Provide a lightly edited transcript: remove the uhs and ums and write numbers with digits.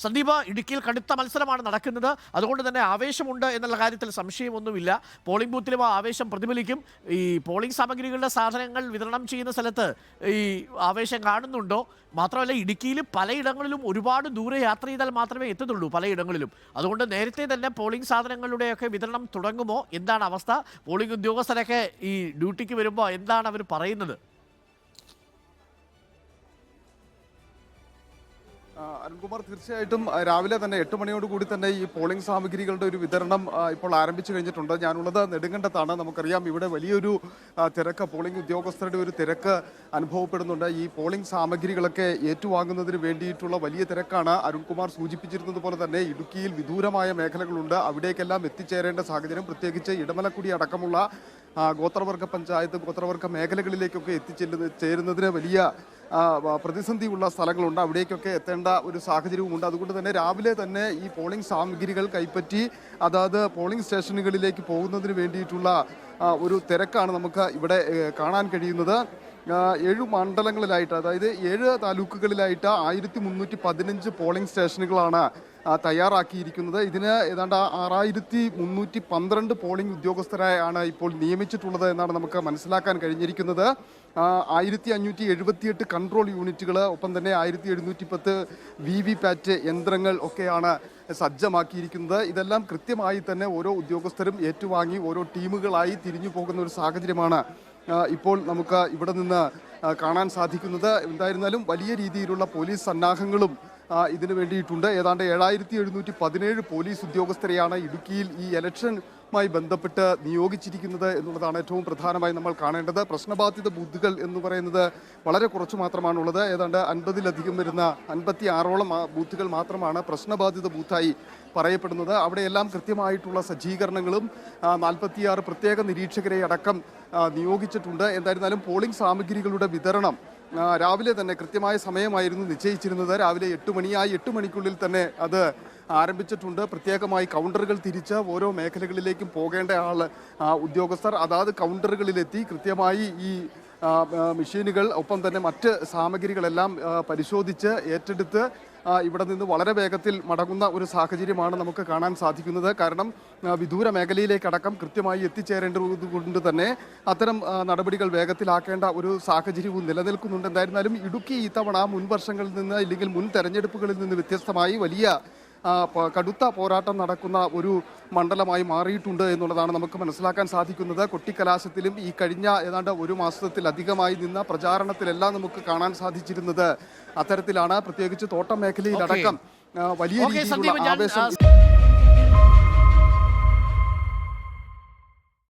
സന്ദീപ്, ഇടുക്കിയിൽ കടുത്ത മത്സരമാണ് നടക്കുന്നത്. അതുകൊണ്ട് തന്നെ ആവേശമുണ്ട് എന്നുള്ള കാര്യത്തിൽ സംശയമൊന്നുമില്ല. പോളിംഗ് ബൂത്തിലും ആ ആവേശം പ്രതിഫലിക്കും. ഈ പോളിംഗ് സാമഗ്രികളുടെ സാധനങ്ങൾ വിതരണം ചെയ്യുന്ന സ്ഥലത്ത് ഈ ആവേശം കാണുന്നുണ്ടോ? മാത്രമല്ല, ഇടുക്കിയിൽ പലയിടങ്ങളിലും ഒരുപാട് ദൂരെ യാത്ര ചെയ്താൽ മാത്രമേ എത്തുന്നുള്ളൂ പലയിടങ്ങളിലും. അതുകൊണ്ട് നേരത്തെ തന്നെ പോളിംഗ് സാധനങ്ങളുടെയൊക്കെ വിതരണം തുടങ്ങുമോ? എന്താണ് അവസ്ഥ? പോളിംഗ് ഉദ്യോഗസ്ഥരൊക്കെ ഈ ഡ്യൂട്ടിക്ക് വരുമ്പോൾ എന്താണ് അവർ പറയുന്നത്? അരുൺകുമാർ, തീർച്ചയായിട്ടും രാവിലെ തന്നെ 8 മണിയോടുകൂടി തന്നെ ഈ പോളിംഗ് സാമഗ്രികളുടെ ഒരു വിതരണം ഇപ്പോൾ ആരംഭിച്ചു കഴിഞ്ഞിട്ടുണ്ട്. ഞാനുള്ളത് നെടുങ്കണ്ടത്താണ്. നമുക്കറിയാം, ഇവിടെ വലിയൊരു തിരക്ക്, പോളിംഗ് ഉദ്യോഗസ്ഥരുടെ ഒരു തിരക്ക് അനുഭവപ്പെടുന്നുണ്ട്. ഈ പോളിംഗ് സാമഗ്രികളൊക്കെ ഏറ്റുവാങ്ങുന്നതിന് വേണ്ടിയിട്ടുള്ള വലിയ തിരക്കാണ്. അരുൺകുമാർ സൂചിപ്പിച്ചിരുന്നത് പോലെ തന്നെ ഇടുക്കിയിൽ വിദൂരമായ മേഖലകളുണ്ട്. അവിടേക്കെല്ലാം എത്തിച്ചേരേണ്ട സാഹചര്യം, പ്രത്യേകിച്ച് ഇടമലക്കുടി അടക്കമുള്ള ഗോത്രവർഗ പഞ്ചായത്ത്, ഗോത്രവർഗ മേഖലകളിലേക്കൊക്കെ ചേരുന്നതിന് വലിയ പ്രതിസന്ധിയുള്ള സ്ഥലങ്ങളുണ്ട്. അവിടേക്കൊക്കെ എത്തേണ്ട ഒരു സാഹചര്യവുമുണ്ട്. അതുകൊണ്ട് തന്നെ രാവിലെ തന്നെ ഈ പോളിംഗ് സാമഗ്രികൾ കൈപ്പറ്റി അതാത് പോളിംഗ് സ്റ്റേഷനുകളിലേക്ക് പോകുന്നതിന് വേണ്ടിയിട്ടുള്ള ഒരു തിരക്കാണ് നമുക്ക് ഇവിടെ കാണാൻ കഴിയുന്നത്. 7 മണ്ഡലങ്ങളിലായിട്ട്, അതായത് 7 താലൂക്കുകളിലായിട്ട് 1315 പോളിംഗ് സ്റ്റേഷനുകളാണ് തയ്യാറാക്കിയിരിക്കുന്നത്. ഇതിന് ഏതാണ്ട് 6312 പോളിംഗ് ഉദ്യോഗസ്ഥരായാണ് ഇപ്പോൾ നിയമിച്ചിട്ടുള്ളത് എന്നാണ് നമുക്ക് മനസ്സിലാക്കാൻ കഴിഞ്ഞിരിക്കുന്നത്. 1578 കൺട്രോൾ യൂണിറ്റുകൾ, ഒപ്പം തന്നെ 1710 VVPAT യന്ത്രങ്ങൾ ഒക്കെയാണ് സജ്ജമാക്കിയിരിക്കുന്നത്. ഇതെല്ലാം കൃത്യമായി തന്നെ ഓരോ ഉദ്യോഗസ്ഥരും ഏറ്റുവാങ്ങി ഓരോ ടീമുകളായി തിരിഞ്ഞു പോകുന്ന ഒരു സാഹചര്യമാണ് ഇപ്പോൾ നമുക്ക് ഇവിടെ നിന്ന് കാണാൻ സാധിക്കുന്നത്. എന്തായിരുന്നാലും വലിയ രീതിയിലുള്ള പോലീസ് സന്നാഹങ്ങളും ഇതിനു വേണ്ടിയിട്ടുണ്ട്. ഏതാണ്ട് 7717 പോലീസ് ഉദ്യോഗസ്ഥരെയാണ് ഇടുക്കിയിൽ ഈ ഇലക്ഷനുമായി ബന്ധപ്പെട്ട് നിയോഗിച്ചിരിക്കുന്നത് എന്നുള്ളതാണ് ഏറ്റവും പ്രധാനമായി നമ്മൾ കാണേണ്ടത്. പ്രശ്നബാധിത ബൂത്തുകൾ എന്ന് പറയുന്നത് വളരെ കുറച്ച് മാത്രമാണുള്ളത്. ഏതാണ്ട് 50-ലധികം വരുന്ന 56ഓളം ബൂത്തുകൾ മാത്രമാണ് പ്രശ്നബാധിത ബൂത്തായി പറയപ്പെടുന്നത്. അവിടെയെല്ലാം കൃത്യമായിട്ടുള്ള സജ്ജീകരണങ്ങളും 46 പ്രത്യേക നിരീക്ഷകരെ അടക്കം നിയോഗിച്ചിട്ടുണ്ട്. എന്തായിരുന്നാലും പോളിംഗ് സാമഗ്രികളുടെ വിതരണം രാവിലെ തന്നെ കൃത്യമായ സമയമായിരുന്നു നിശ്ചയിച്ചിരുന്നത്. രാവിലെ 8 മണിയായി 8 മണിക്കുള്ളിൽ തന്നെ അത് ആരംഭിച്ചിട്ടുണ്ട്. പ്രത്യേകമായി കൗണ്ടറുകൾ തിരിച്ച് ഓരോ മേഖലകളിലേക്കും പോകേണ്ട ഉദ്യോഗസ്ഥർ അതാത് കൗണ്ടറുകളിലെത്തി കൃത്യമായി ഈ മെഷീനുകൾ, ഒപ്പം തന്നെ മറ്റ് സാമഗ്രികളെല്ലാം പരിശോധിച്ച് ഏറ്റെടുത്ത് ഇവിടെ നിന്ന് വളരെ വേഗത്തിൽ മടങ്ങുന്ന ഒരു സാഹചര്യമാണ് നമുക്ക് കാണാൻ സാധിക്കുന്നത്. കാരണം വിദൂര മേഖലയിലേക്കടക്കം കൃത്യമായി എത്തിച്ചേരേണ്ടത് കൊണ്ട് തന്നെ അത്തരം നടപടികൾ വേഗത്തിലാക്കേണ്ട ഒരു സാഹചര്യവും നിലനിൽക്കുന്നുണ്ട്. എന്തായിരുന്നാലും ഇടുക്കി ഇത്തവണ മുൻ വർഷങ്ങളിൽ നിന്ന്, ഇല്ലെങ്കിൽ മുൻ തെരഞ്ഞെടുപ്പുകളിൽ നിന്ന് വ്യത്യസ്തമായി വലിയ കടുത്ത പോരാട്ടം നടക്കുന്ന ഒരു മണ്ഡലമായി മാറിയിട്ടുണ്ട് എന്നുള്ളതാണ് നമുക്ക് മനസ്സിലാക്കാൻ സാധിക്കുന്നത്. കൊട്ടിക്കലാശത്തിലും ഈ കഴിഞ്ഞ ഏതാണ്ട് 1 മാസത്തിലധികമായി നിന്ന പ്രചാരണത്തിലെല്ലാം നമുക്ക് കാണാൻ സാധിച്ചിരുന്നത് അത്തരത്തിലാണ്. പ്രത്യേകിച്ച് തോട്ടം മേഖലയിലടക്കം വലിയ രീതിയിലുള്ള ആവേശം